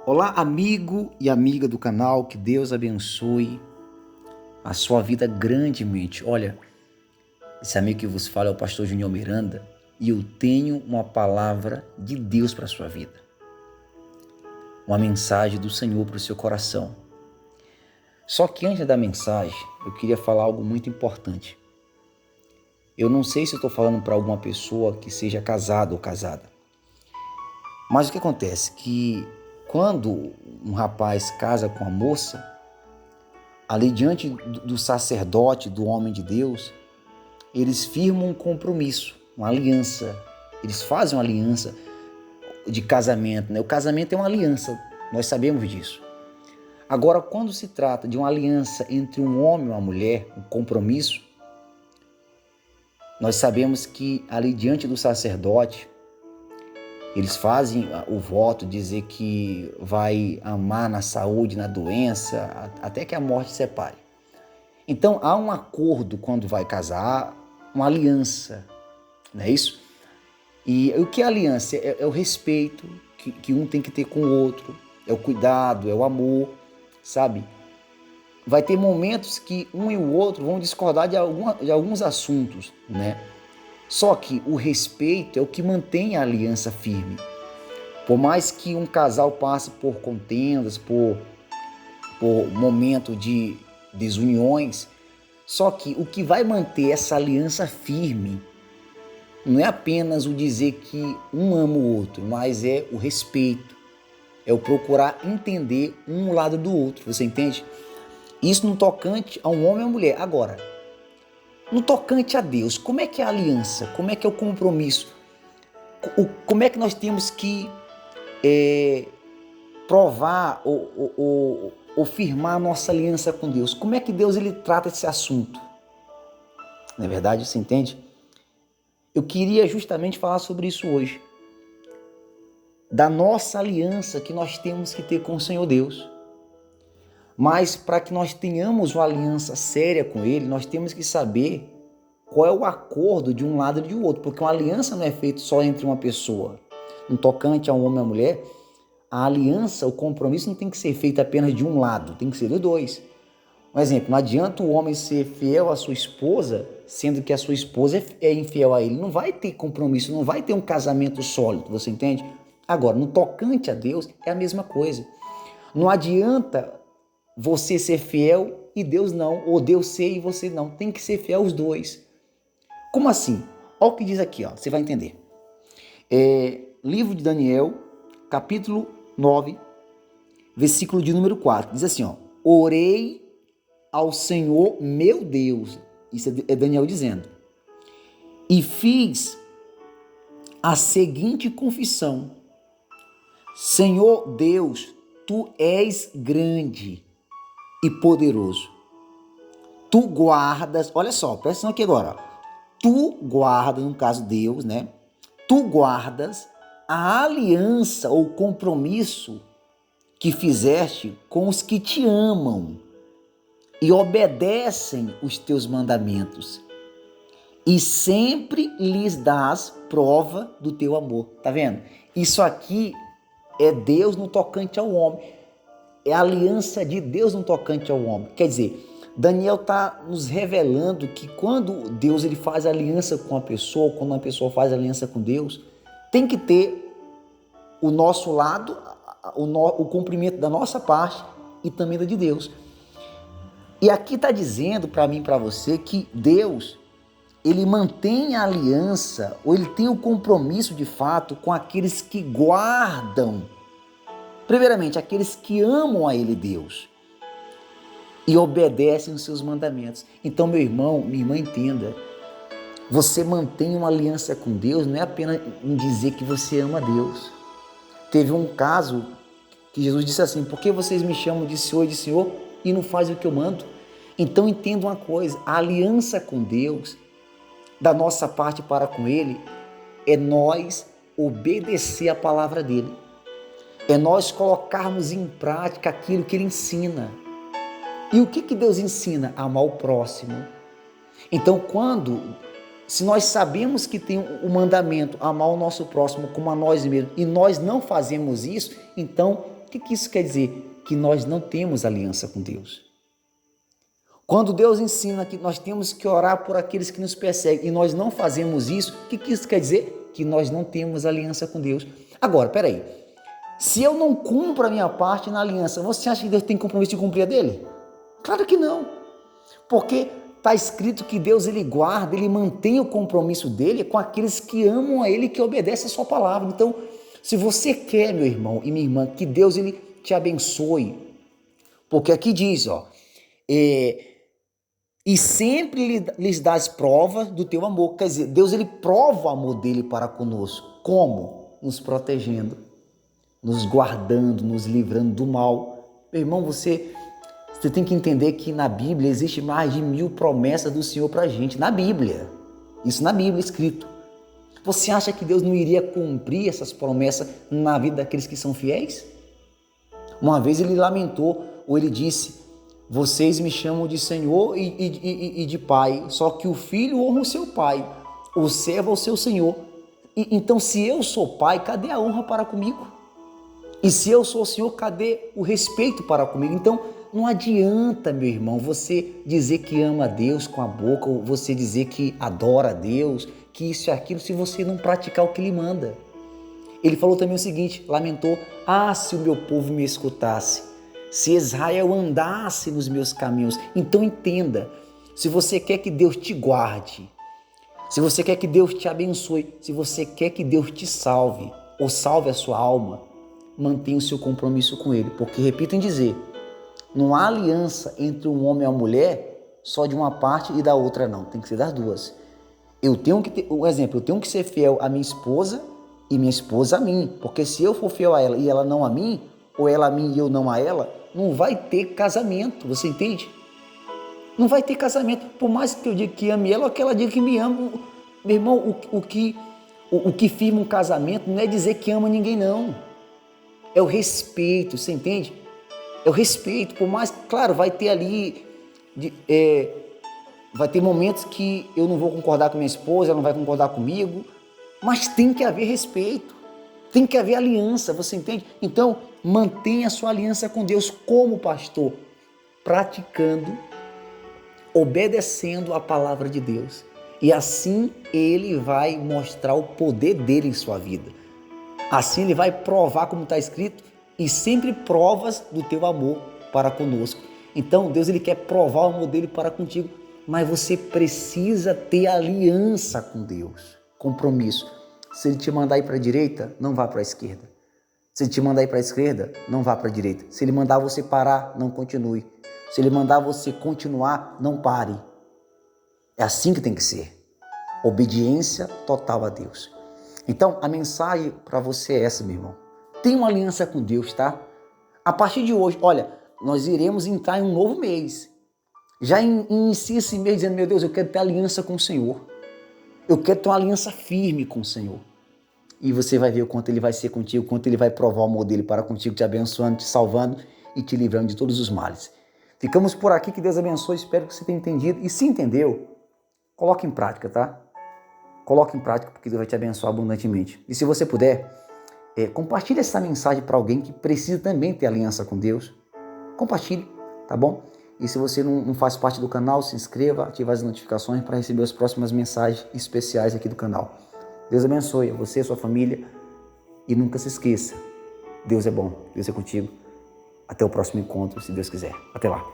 Olá, amigo e amiga do canal, que Deus abençoe a sua vida grandemente. Olha, esse amigo que vos fala é o pastor Junior Miranda e eu tenho uma palavra de Deus para a sua vida. Uma mensagem do Senhor para o seu coração. Só que antes da mensagem, eu queria falar algo muito importante. Eu não sei se eu estou falando para alguma pessoa que seja casado ou casada. Mas o que acontece? Que quando um rapaz casa com uma moça, ali diante do sacerdote, do homem de Deus, eles firmam um compromisso, uma aliança. Eles fazem uma aliança de casamento, né? O casamento é uma aliança, nós sabemos disso. Agora, quando se trata de uma aliança entre um homem e uma mulher, um compromisso, nós sabemos que ali diante do sacerdote, eles fazem o voto, dizer que vai amar na saúde, na doença, até que a morte separe. Então, há um acordo quando vai casar, uma aliança, não é isso? E o que é aliança? É o respeito que um tem que ter com o outro, é o cuidado, é o amor, sabe? Vai ter momentos que um e o outro vão discordar de alguns assuntos, né? Só que o respeito é o que mantém a aliança firme. Por mais que um casal passe por contendas, por momento de desuniões, só que o que vai manter essa aliança firme não é apenas o dizer que um ama o outro, mas é o respeito, é o procurar entender um lado do outro, você entende? Isso no tocante a um homem e a uma mulher. Agora, no tocante a Deus, como é que é a aliança? Como é que é o compromisso? Como é que nós temos que provar ou firmar a nossa aliança com Deus? Como é que Deus ele trata esse assunto? Não é verdade? Você entende? Eu queria justamente falar sobre isso hoje. Da nossa aliança que nós temos que ter com o Senhor Deus. Mas para que nós tenhamos uma aliança séria com Ele, nós temos que saber qual é o acordo de um lado e do outro. Porque uma aliança não é feita só entre uma pessoa. No tocante a um homem e uma mulher, a aliança, o compromisso não tem que ser feito apenas de um lado, tem que ser dos dois. Um exemplo, não adianta o homem ser fiel à sua esposa, sendo que a sua esposa é infiel a ele. Não vai ter compromisso, não vai ter um casamento sólido, você entende? Agora, no tocante a Deus, é a mesma coisa. Não adianta você ser fiel e Deus não, ou Deus ser e você não. Tem que ser fiel aos dois. Como assim? Olha o que diz aqui, ó, você vai entender. Livro de Daniel, capítulo 9, versículo de número 4. Diz assim, ó: orei ao Senhor meu Deus. Isso é Daniel dizendo. E fiz a seguinte confissão: Senhor Deus, tu és grande e poderoso. Tu guardas, olha só, presta atenção aqui agora. Tu guardas, no caso Deus, né? Tu guardas a aliança ou compromisso que fizeste com os que te amam e obedecem os teus mandamentos, e sempre lhes dás prova do teu amor. Tá vendo? Isso aqui é Deus no tocante ao homem. É a aliança de Deus no tocante ao homem. Quer dizer, Daniel está nos revelando que quando Deus ele faz aliança com a pessoa, quando uma pessoa faz aliança com Deus, tem que ter o nosso lado, o cumprimento da nossa parte e também da de Deus. E aqui está dizendo para mim e para você que Deus, ele mantém a aliança, ou ele tem o compromisso de fato com aqueles que guardam, primeiramente, aqueles que amam a ele, Deus, e obedecem os seus mandamentos. Então, meu irmão, minha irmã, entenda, você mantém uma aliança com Deus, não é apenas em dizer que você ama a Deus. Teve um caso que Jesus disse assim: por que vocês me chamam de Senhor e não fazem o que eu mando? Então entenda uma coisa, a aliança com Deus, da nossa parte para com Ele, é nós obedecer a palavra dEle. É nós colocarmos em prática aquilo que Ele ensina. E o que Deus ensina? Amar o próximo. Então se nós sabemos que tem o mandamento, amar o nosso próximo como a nós mesmos, e nós não fazemos isso, então o que isso quer dizer? Que nós não temos aliança com Deus. Quando Deus ensina que nós temos que orar por aqueles que nos perseguem e nós não fazemos isso, o que isso quer dizer? Que nós não temos aliança com Deus. Agora, peraí, se eu não cumpro a minha parte na aliança, você acha que Deus tem compromisso de cumprir a dele? Claro que não, porque está escrito que Deus ele guarda, ele mantém o compromisso dele com aqueles que amam a ele e que obedecem a sua palavra. Então, se você quer, meu irmão e minha irmã, que Deus ele te abençoe, porque aqui diz, e sempre lhes dás prova do teu amor. Quer dizer, Deus ele prova o amor dele para conosco. Como? Nos protegendo, nos guardando, nos livrando do mal. Meu irmão, você tem que entender que na Bíblia existe mais de 1000 promessas do Senhor para a gente. Na Bíblia. Isso na Bíblia escrito. Você acha que Deus não iria cumprir essas promessas na vida daqueles que são fiéis? Uma vez ele lamentou, ou ele disse: vocês me chamam de Senhor e de Pai, só que o filho honra o seu pai, o servo ao seu Senhor. Então, se eu sou pai, cadê a honra para comigo? E se eu sou o Senhor, cadê o respeito para comigo? Então, não adianta, meu irmão, você dizer que ama a Deus com a boca, ou você dizer que adora a Deus, que isso e aquilo, se você não praticar o que Ele manda. Ele falou também o seguinte, lamentou: se o meu povo me escutasse, se Israel andasse nos meus caminhos. Então entenda, se você quer que Deus te guarde, se você quer que Deus te abençoe, se você quer que Deus te salve, ou salve a sua alma, mantenha o seu compromisso com Ele, porque, repito em dizer, não há aliança entre um homem e uma mulher só de uma parte e da outra não, tem que ser das duas. Eu tenho que ter, um exemplo, eu tenho que ser fiel à minha esposa e minha esposa a mim, porque se eu for fiel a ela e ela não a mim, ou ela a mim e eu não a ela, não vai ter casamento, você entende? Não vai ter casamento, por mais que eu diga que ame ela ou que ela diga que me ama. Meu irmão, o que firma um casamento não é dizer que ama ninguém não, é o respeito, você entende? É o respeito, por mais, claro, vai ter ali, vai ter momentos que eu não vou concordar com minha esposa, ela não vai concordar comigo, mas tem que haver respeito, tem que haver aliança, você entende? Então, mantenha a sua aliança com Deus como pastor, praticando, obedecendo a palavra de Deus. E assim Ele vai mostrar o poder dele em sua vida. Assim Ele vai provar, como está escrito, e sempre provas do teu amor para conosco. Então, Deus ele quer provar o amor dele para contigo, mas você precisa ter aliança com Deus, compromisso. Se Ele te mandar ir para a direita, não vá para a esquerda. Se Ele te mandar ir para a esquerda, não vá para a direita. Se Ele mandar você parar, não continue. Se Ele mandar você continuar, não pare. É assim que tem que ser. Obediência total a Deus. Então, a mensagem para você é essa, meu irmão. Tenha uma aliança com Deus, tá? A partir de hoje, olha, nós iremos entrar em um novo mês. Já inicia esse mês dizendo: meu Deus, eu quero ter aliança com o Senhor. Eu quero ter uma aliança firme com o Senhor. E você vai ver o quanto Ele vai ser contigo, o quanto Ele vai provar o amor dele para contigo, te abençoando, te salvando e te livrando de todos os males. Ficamos por aqui, que Deus abençoe, espero que você tenha entendido. E se entendeu, coloque em prática, tá? Coloque em prática, porque Deus vai te abençoar abundantemente. E se você puder, compartilhe essa mensagem para alguém que precisa também ter aliança com Deus. Compartilhe, tá bom? E se você não faz parte do canal, se inscreva, ative as notificações para receber as próximas mensagens especiais aqui do canal. Deus abençoe você e a sua família. E nunca se esqueça, Deus é bom, Deus é contigo. Até o próximo encontro, se Deus quiser. Até lá.